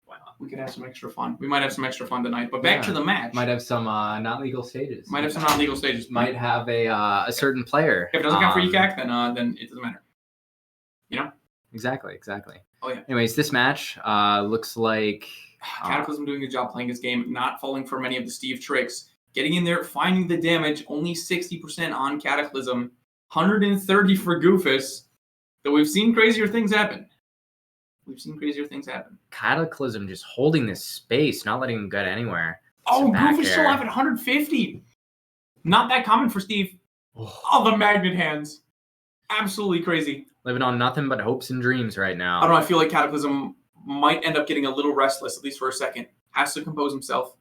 Why not? We could have some extra fun. We might have some extra fun tonight. But back to the match. Might have some not legal stages. Might have some non-legal stages. Might have a certain player. If it doesn't count for ECAC, then it doesn't matter. You know? Exactly. Oh yeah. Anyways, this match looks like Cataclysm doing a good job playing his game, not falling for many of the Steve tricks, getting in there, finding the damage. Only 60% on Cataclysm, 130 for Goofus. Though we've seen crazier things happen. Cataclysm just holding this space, not letting him get anywhere. Oh, Goofus still up at 150. Not that common for Steve. Oh, the magnet hands. Absolutely crazy. Living on nothing but hopes and dreams right now. I don't know. I feel like Cataclysm might end up getting a little restless, at least for a second. Has to compose himself.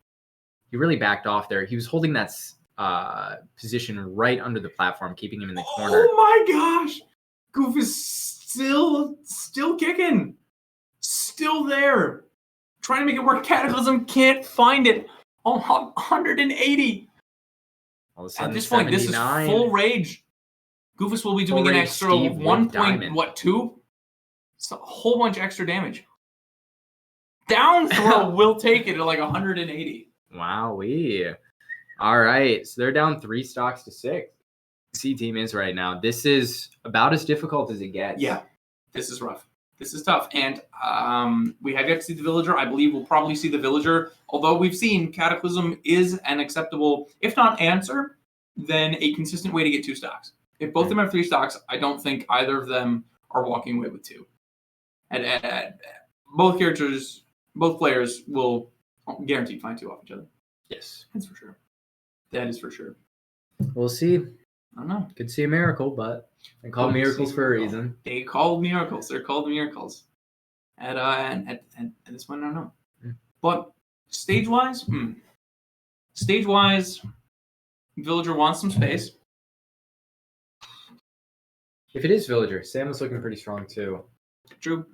He really backed off there. He was holding that position right under the platform, keeping him in the corner. Oh my gosh! Goof is still kicking. Still there. Trying to make it work. Cataclysm can't find it. Oh, 180. All of a sudden, at this point, this is full rage. Goofus will be doing an extra 1.2. It's a whole bunch of extra damage. Down throw will take it at like 180. Wowee. All right. So they're down 3 stocks to 6. C team is right now. This is about as difficult as it gets. Yeah. This is rough. This is tough. And we have yet to see the Villager. I believe we'll probably see the Villager. Although we've seen Cataclysm is an acceptable, if not answer, then a consistent way to get 2 stocks. If both of them have 3 stocks, I don't think either of them are walking away with 2. And both players will guaranteed find 2 off each other. Yes. That's for sure. That is for sure. We'll see. I don't know. Could see a miracle, but they call miracles for a reason. They called miracles. They're called miracles. At this point, I don't know. But stage-wise, Villager wants some space. If it is Villager, Sam was looking pretty strong too. True.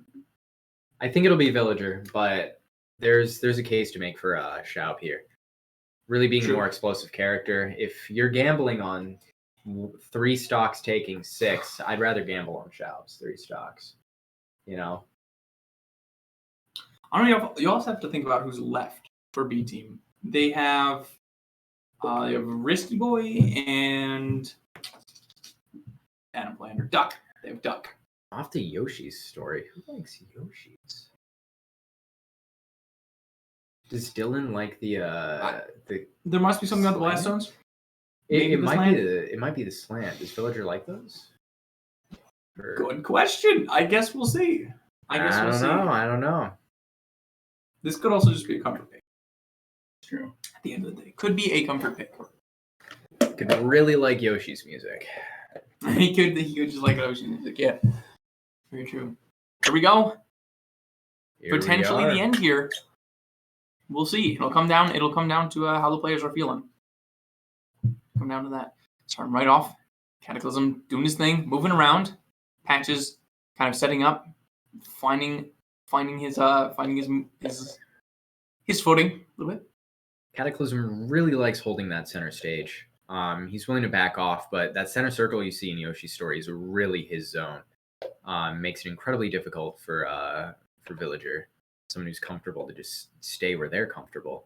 I think it'll be Villager, but there's a case to make for Schaub here. Really being a more explosive character. If you're gambling on 3 stocks taking 6, I'd rather gamble on Schaub's 3 stocks. You know? I don't know. You also have to think about who's left for B team. They have Risky Boy and Adam Blander. Duck. They have Duck. Off to Yoshi's story. Who likes Yoshi's? Does Dylan like the There must be something about the Blast Zones. It might be the slant. Does Villager like those? Or... Good question. I guess we'll see. I don't know. This could also just be a comfort pick. True. At the end of the day, could be a comfort pick. Could really like Yoshi's music. He could just like Yoshi's music. Yeah. Very true. Here we go. Potentially the end here. We'll see. It'll come down to how the players are feeling. Come down to that. Starting right off. Cataclysm doing his thing, moving around. Patches kind of setting up, finding his footing a little bit. Cataclysm really likes holding that center stage. He's willing to back off, but that center circle you see in Yoshi's story is really his zone. Makes it incredibly difficult for Villager, someone who's comfortable to just stay where they're comfortable.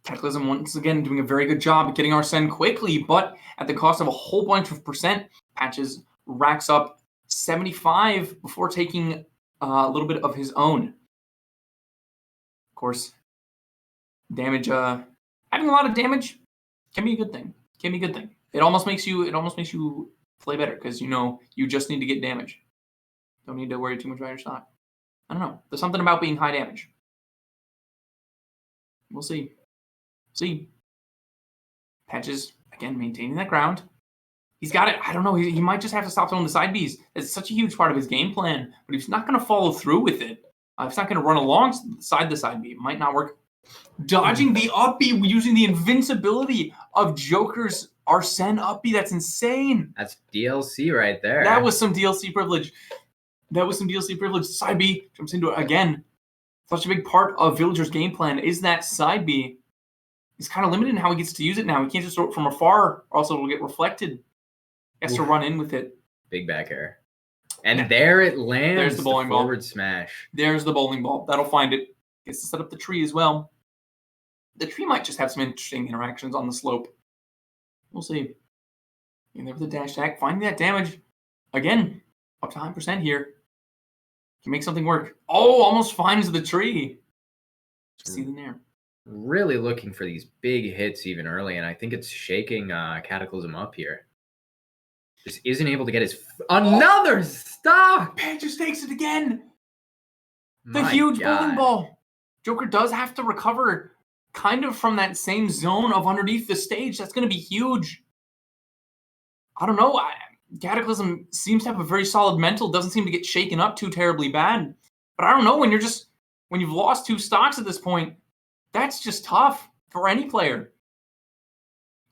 Cataclysm once again doing a very good job at getting Arsene quickly, but at the cost of a whole bunch of percent. Patches racks up 75 before taking a little bit of his own. Of course, damage. Having a lot of damage can be a good thing. It almost makes you play better because you just need to get damage. Don't need to worry too much about your stock. I don't know. There's something about being high damage. We'll see. Patches again maintaining that ground. He's got it. I don't know. He might just have to stop throwing the side Bs. It's such a huge part of his game plan, but he's not going to follow through with it. If he's not going to run alongside the side B, it might not work. Dodging the up B using the invincibility of Joker's Arsene up B. That's insane. That's DLC right there. That was some DLC privilege. Side B jumps into it again. Such a big part of Villager's game plan is that side B. He's kind of limited in how he gets to use it now. He can't just throw it from afar, or else it'll get reflected. He has to run in with it. Big back air. And there it lands. There's the bowling ball. Forward smash. There's the bowling ball. That'll find it. Gets to set up the tree as well. The tree might just have some interesting interactions on the slope. We'll see. In there with the dash attack. Finding that damage. Again, up to 9% here. Can make something work. Oh, almost finds the tree. See the nair. Really looking for these big hits even early, and I think it's shaking Cataclysm up here. Just isn't able to get his another stock. Patches takes it again. The huge bowling ball. Joker does have to recover kind of from that same zone of underneath the stage. That's going to be huge. I don't know. Cataclysm seems to have a very solid mental. Doesn't seem to get shaken up too terribly bad. But I don't know, when you've lost 2 stocks at this point, that's just tough for any player.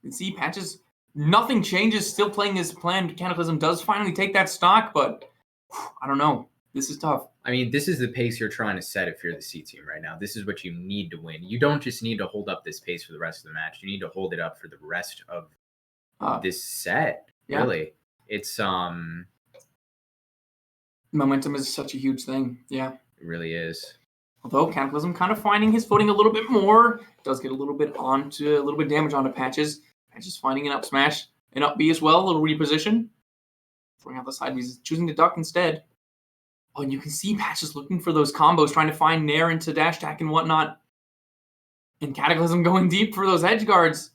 You can see Patches, nothing changes, still playing his plan. Cataclysm does finally take that stock, but I don't know. This is tough. I mean, this is the pace you're trying to set if you're the C team right now. This is what you need to win. You don't just need to hold up this pace for the rest of the match. You need to hold it up for the rest of this set. Yeah. Really. It's momentum is such a huge thing. Yeah. It really is. Although Cataclysm kind of finding his footing a little bit more, does get a little bit damage onto Patches. Patches finding an up smash, an up B as well, a little reposition. Throwing out the side, he's choosing to duck instead. Oh, and you can see Patches looking for those combos, trying to find nair into dash attack and whatnot. And Cataclysm going deep for those edge guards.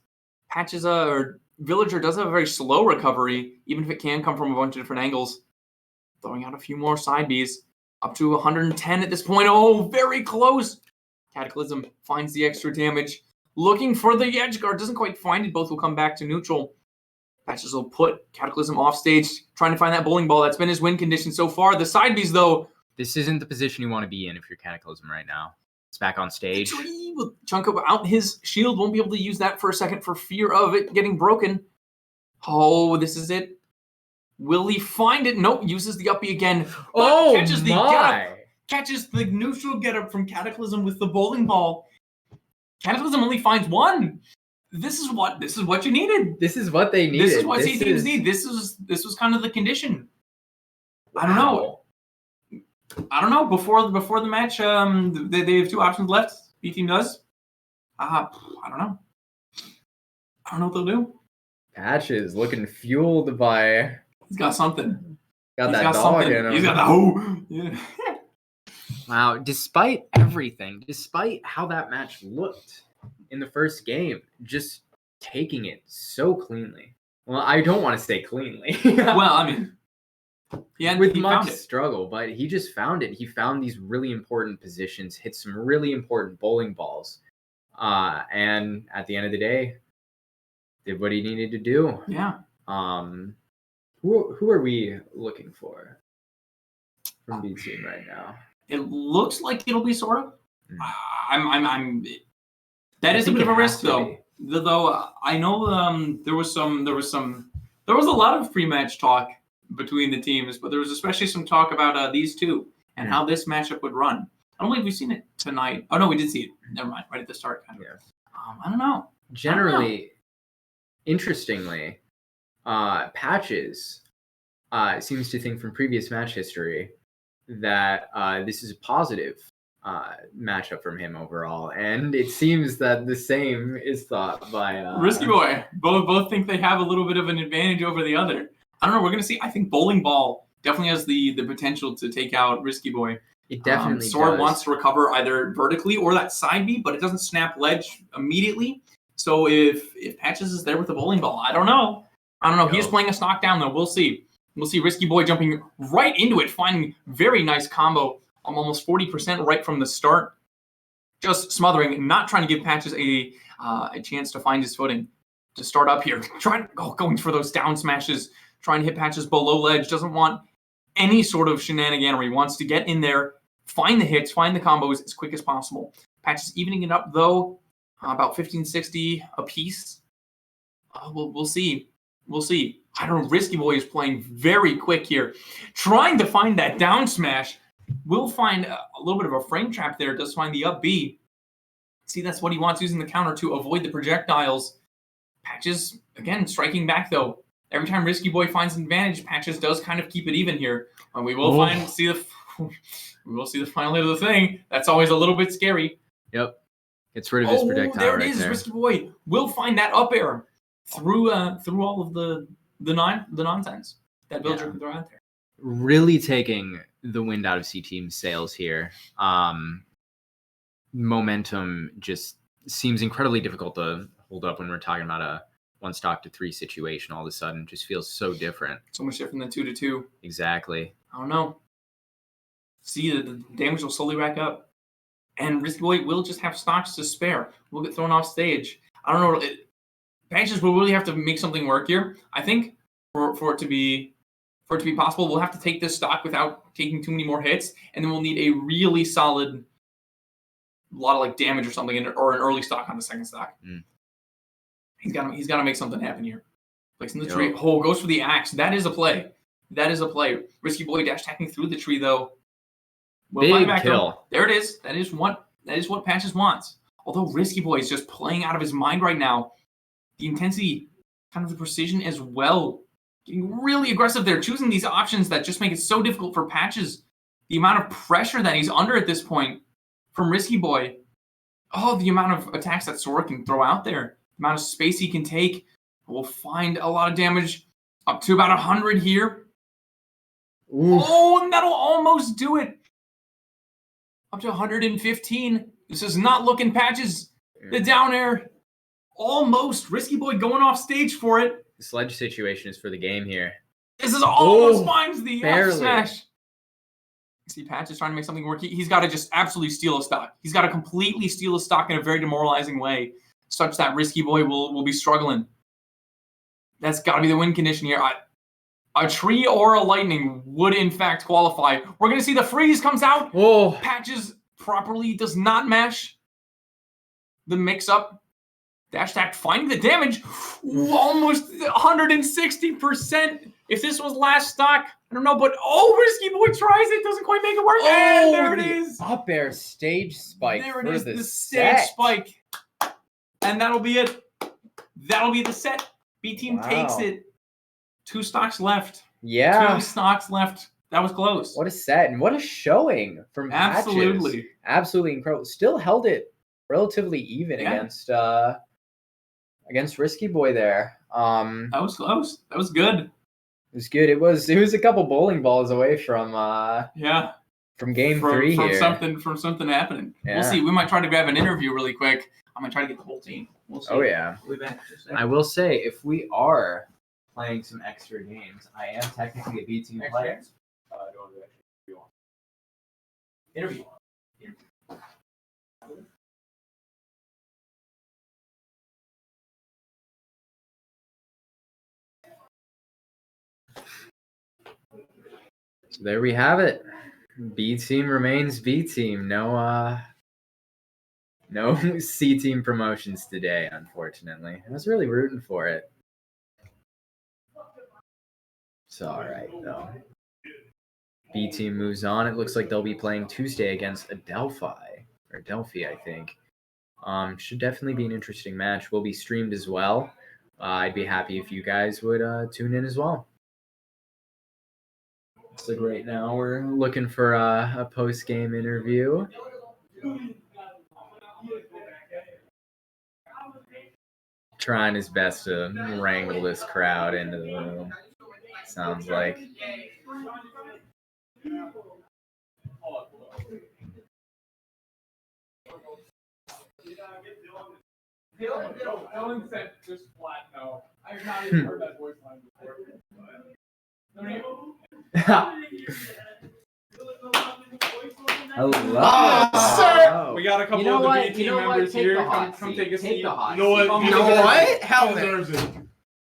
Patches or Villager does have a very slow recovery, even if it can come from a bunch of different angles. Throwing out a few more side Bs. Up to 110 at this point. Oh, very close. Cataclysm finds the extra damage. Looking for the edge guard. Doesn't quite find it. Both will come back to neutral. Patches will put Cataclysm off stage. Trying to find that bowling ball. That's been his win condition so far. The side Bs, though. This isn't the position you want to be in if you're Cataclysm right now. It's back on stage. The tree will chunk out his shield. Won't be able to use that for a second for fear of it getting broken. Oh, this is it. Will he find it? Nope, uses the uppie again. Oh, catches the getup. Catches the neutral getup from Cataclysm with the bowling ball. Cataclysm only finds 1. This is what you needed. This is what they needed. This is what C teams need. This was kind of the condition. Wow. I don't know. Before the match, they have 2 options left. B team does. I don't know. I don't know what they'll do. Patches looking fueled by. He's got something. Got that dog in him. He's got the yeah. Wow. Despite everything, despite how that match looked in the first game, just taking it so cleanly. Well, I don't want to say cleanly. Well, I mean, with much struggle, but he just found it. He found these really important positions, hit some really important bowling balls, and at the end of the day, did what he needed to do. Yeah. Who are we looking for from B team right now? It looks like it'll be Sora. That is a bit of a risk, though. Though I know there was a lot of pre-match talk between the teams, but there was especially some talk about these two and how this matchup would run. I don't believe we've seen it tonight. Oh no, we did see it. Never mind. Right at the start, kind of. Yeah. I don't know. Generally, interestingly, Patches seems to think from previous match history that this is a positive matchup from him overall, and it seems that the same is thought by Risky Boy. Both think they have a little bit of an advantage over the other. I don't know. We're gonna see. I think Bowling Ball definitely has the potential to take out Risky Boy. It definitely Sword does. wants to recover either vertically or that side B, but it doesn't snap ledge immediately. So if Patches is there with the bowling ball, I don't know. He is playing us knockdown though. We'll see. We'll see Risky Boy jumping right into it, finding very nice combo. Almost 40% right from the start. Just smothering, not trying to give Patches a chance to find his footing. To start up here, going for those down smashes, trying to hit Patches below ledge. Doesn't want any sort of shenaniganery. Wants to get in there, find the hits, find the combos as quick as possible. Patches evening it up though, about 15-60 a piece. We'll see. We'll see. I don't know. Risky Boy is playing very quick here, trying to find that down smash. Will find a little bit of a frame trap there. Does find the up B. See, that's what he wants, using the counter to avoid the projectiles. Patches, again, striking back, though. Every time Risky Boy finds an advantage, Patches does kind of keep it even here. We will see the final hit of the thing. That's always a little bit scary. Yep. Gets rid of his projectile there it right is. there. Risky Boy will find that up air through all of the nonsense that Villager can throw out there. Really taking the wind out of C Team's sails here. Momentum just seems incredibly difficult to hold up when we're talking about a 1 stock to 3 situation. All of a sudden, just feels so different. So much different than 2 to 2. Exactly. I don't know. See, the damage will slowly rack up, and Risky Boy will just have stocks to spare. We'll get thrown off stage. I don't know. Patches will really have to make something work here. I think for it to be possible, we'll have to take this stock without taking too many more hits, and then we'll need a really solid lot of like damage or something, or an early stock on the second stock. He's got to make something happen here. Placing the tree. Oh, goes for the axe. That is a play. Risky Boy dash attacking through the tree though. Big kill. There it is. That is what Patches wants. Although Risky Boy is just playing out of his mind right now. The intensity, kind of the precision as well. Getting really aggressive there, choosing these options that just make it so difficult for Patches. The amount of pressure that he's under at this point from Risky Boy. Oh, the amount of attacks that Sora can throw out there. The amount of space he can take. Will find a lot of damage. Up to about 100 here. Oof. Oh, and that'll almost do it. Up to 115. This is not looking Patches. The down air. Almost. Risky Boy going off stage for it. The sledge situation is for the game here. This is almost finds the barely. F smash. See, Patches trying to make something work. He's got to just absolutely steal a stock. He's got to completely steal a stock in a very demoralizing way, such that Risky Boy will be struggling. That's got to be the win condition here. A tree or a lightning would, in fact, qualify. We're going to see the freeze comes out. Oh. Patches properly does not mash the mix-up. Dash attack, finding the damage. Ooh, almost 160%. If this was last stock, I don't know, but Risky Boy tries it. Doesn't quite make it work. And there it is. Up air stage spike. There it for is, the stage set. spike. And that'll be it. That'll be the set. B team takes it. 2 stocks left. Yeah. 2 stocks left. That was close. What a set and what a showing from Patches. Absolutely incredible. Still held it relatively even against Risky Boy there. That was close. That was good. It was good. It was a couple bowling balls away from from game 3 here. From something happening. Yeah. We'll see. We might try to grab an interview really quick. I'm gonna try to get the whole team. We'll see. Oh yeah. We'll be back. I will say, if we are playing some extra games, I am technically a B team player. Interview. So there we have it. B team remains B team. No C team promotions today, unfortunately. I was really rooting for it. It's all right though. B team moves on. It looks like they'll be playing Tuesday against Delphi, I think. Should definitely be an interesting match. Will be streamed as well. I'd be happy if you guys would tune in as well. So right now we're looking for a post-game interview. Trying his best to wrangle this crowd into the room. Sounds like. Dylan said just flat no. I have not even heard that voice line before. Hello. We got a couple You know of the what? B team You know what? members Take here. the hot Come seat. take a Take seat. the hot You know what? seat. You know what? Hell deserves it.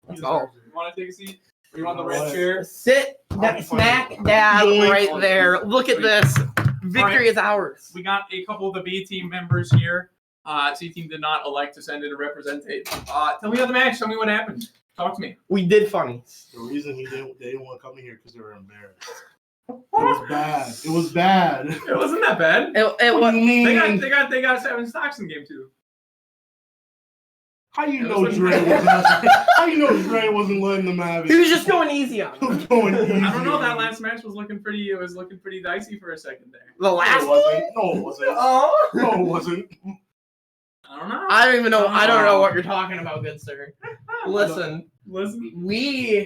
Let's go. You want to take a seat? Or you want the red chair? Sit smack dab Yoink. right there. Look at this. Victory is ours. We got a couple of the B team members here. C team did not elect to send in a representative. Tell me about the match. Tell me what happened. Talk to me. We did funny. The reason they didn't want to come in here because they were embarrassed. It was bad. It was bad. It wasn't that bad. It What do was. you mean? They got 7 stocks in game 2. How you It know was Dre like- wasn't? How you know Dre wasn't letting them have it? He was just going easy on He him. was going easy. I don't know. That last match was looking pretty. It was looking pretty dicey for a second there. The No, last it one? wasn't. No, it wasn't. Oh. No, it wasn't. I don't know. I don't even know. I don't know what you're talking about, good sir. Listen, Listen. we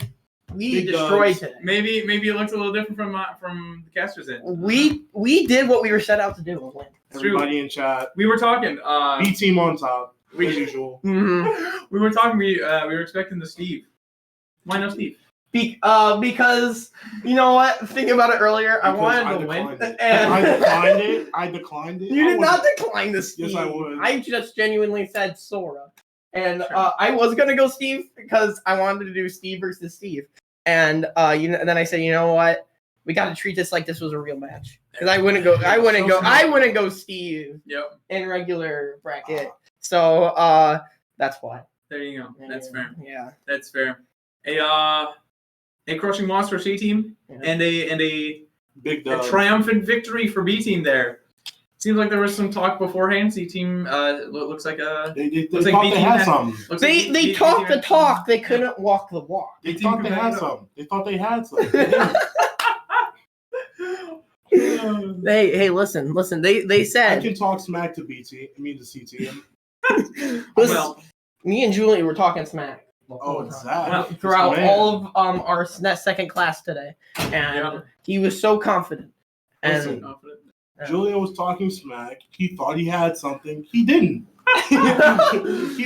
Big destroyed dogs. today. Maybe it looks a little different from the casters end. We did what we were set out to do. and win. It's true. Everybody in chat. We were talking. B team on top, as usual. Mm-hmm. We were talking. We were expecting the Steve. Why no Steve? Because you know what? Thinking about it earlier, I Because wanted I to win. declined it. And I declined it. you I did would- not decline the Steve. Yes, I would. I just genuinely said Sora. And I was gonna go Steve because I wanted to do Steve versus Steve. And and then I said, you know what? We got to treat this like this was a real match. Because I wouldn't go Steve Yep. in regular bracket. So that's why. There you go. That's fair. Yeah. That's fair. A crushing loss for C team and a Big a dog. triumphant victory for B team there. Seems like there was some talk beforehand. C team looks like a They looks like thought B they team had had- something. looks They like they B talked team the talk. They couldn't walk the walk. They team thought they could had back it up. something. They thought they had something. They didn't. Hey, listen. They I said can talk smack to BT. I mean to C team. listen, Well, me and Julie were talking smack the whole Oh, it's time. that. Throughout Man. all of our second class today, and Yeah. he was so confident. And Listen, confident. Julia was talking smack. He thought he had something. He didn't. he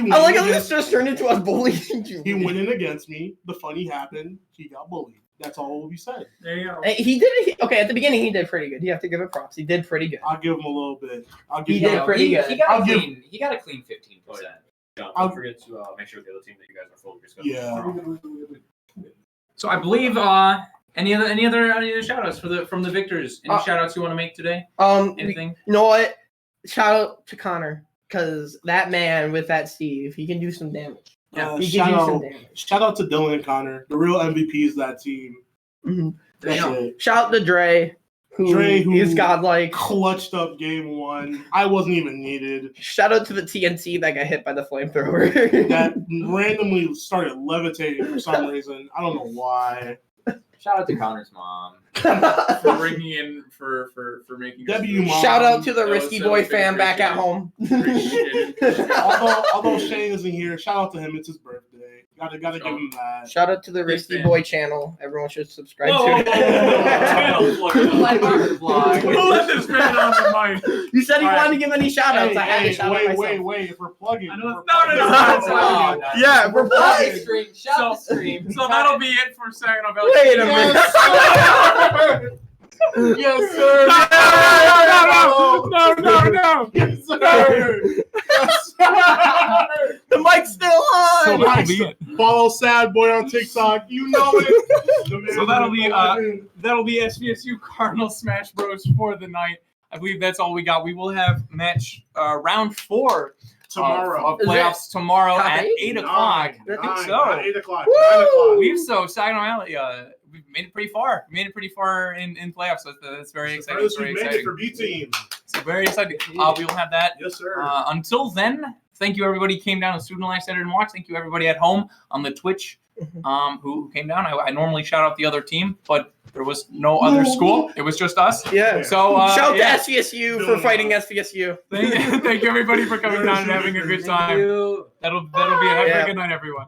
went I like how against this just me. turned into us bullying Julie. He went in against me. The funny happened. He got bullied. That's all we said. There you go. He did. Okay, at the beginning he did pretty good. You have to give it props. He did pretty good. I'll give him a little bit. I'll He give did him. pretty good. He got I'll a give- clean. He got a clean 15%. John, I'll- don't forget to make sure with the other team that you guys are fully scheduled. Yeah. So I believe any other shout outs from the victors? Any shout outs you want to make today? Anything? You know what? Shout out to Connor because that man with that Steve, he can do some damage. Yeah. He shout can do some out, damage. shout out to Dylan and Connor, the real MVPs of that team. Mhm. That's Yeah. it. Shout out to Dre, who is godlike. Clutched up game 1. I wasn't even needed. Shout out to the TNT that got hit by the flamethrower. That randomly started levitating for some reason. I don't know why. Shout out to Connor's mom. For bringing in for making us W do- Mom. Shout out to the That was Risky so Boy big, fam back at appreciate home. Appreciate it. although Shane isn't here, shout out to him. It's his birthday. Gotta give him that. Shout out to the Big Risky fan. Boy channel. Everyone should subscribe Whoa, to whoa, it. whoa, whoa, whoa. Like Connor's vlog. Who let this man on the mic? You said you All right. wanted to give any shout outs. I had to Hey, shout out myself. wait. If we're plugging. I know- if we're no, no, no, plugging- no, Oh, no. Yeah, we're Shout plugging. the stream. Shout the stream. So that'll be it for Saginaw Valley. Wait a minute. Yes, sir. No. Yes, sir. Yes, sir. The mic's still on. So that'll be it. Follow Sad Boy on TikTok. You know it. So that'll be SVSU Cardinal Smash Bros for the night. I believe that's all we got. We will have match round 4 Tomorrow. of playoffs tomorrow top at 8? 8 o'clock. I think so. 8 o'clock. Woo! 9 o'clock. We've Saginaw Valley. We've made it pretty far. In playoffs. So that's very exciting. Furthest Very we've made it exciting. for B team. So very exciting. We will have that. Yes, sir. Until then, thank you everybody who came down to Student Life Center and watched. Thank you everybody at home on the Twitch who came down. I normally shout out the other team, but there was no other school. It was just us. Yeah. So Shout yeah. out to SVSU for fighting SVSU. Thank you everybody for coming down and having a good time. You. That'll be it. Have a good night, everyone.